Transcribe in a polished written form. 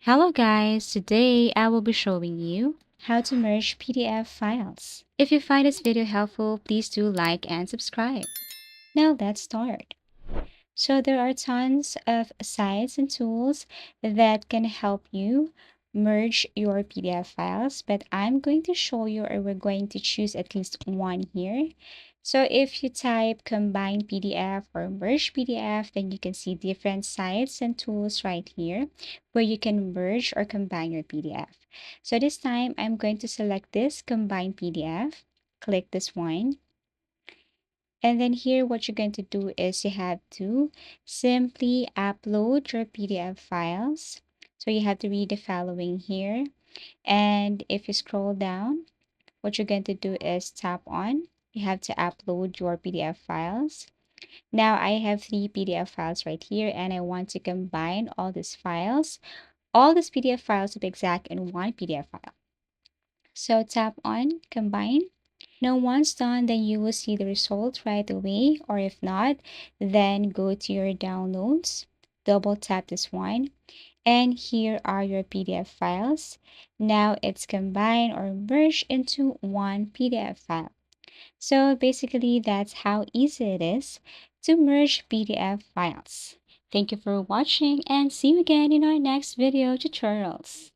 Hello guys, today I will be showing you how to merge PDF files. If you find this video helpful, please do like and subscribe. Now let's start. So there are tons of sites and tools that can help you merge your PDF files, but I'm going to show you, or we're going to choose at least one here. So if you type combine PDF or merge PDF, then you can see different sites and tools right here where you can merge or combine your PDF. So this time I'm going to select this combine PDF, click this one. And then here, what you're going to do is you have to simply upload your PDF files. So you have to read the following here. And if you scroll down, what you're going to do is tap on. You have to upload your PDF files. Now I have 3 PDF files right here, and I want to combine all these files, all these PDF files to be exact, in one PDF file. So tap on combine. Now, once done, then you will see the result right away, or if not, then go to your downloads, double tap this one, and here are your PDF files. Now it's combined or merged into one PDF file. So basically, that's how easy it is to merge PDF files. Thank you for watching, and see you again in our next video tutorials.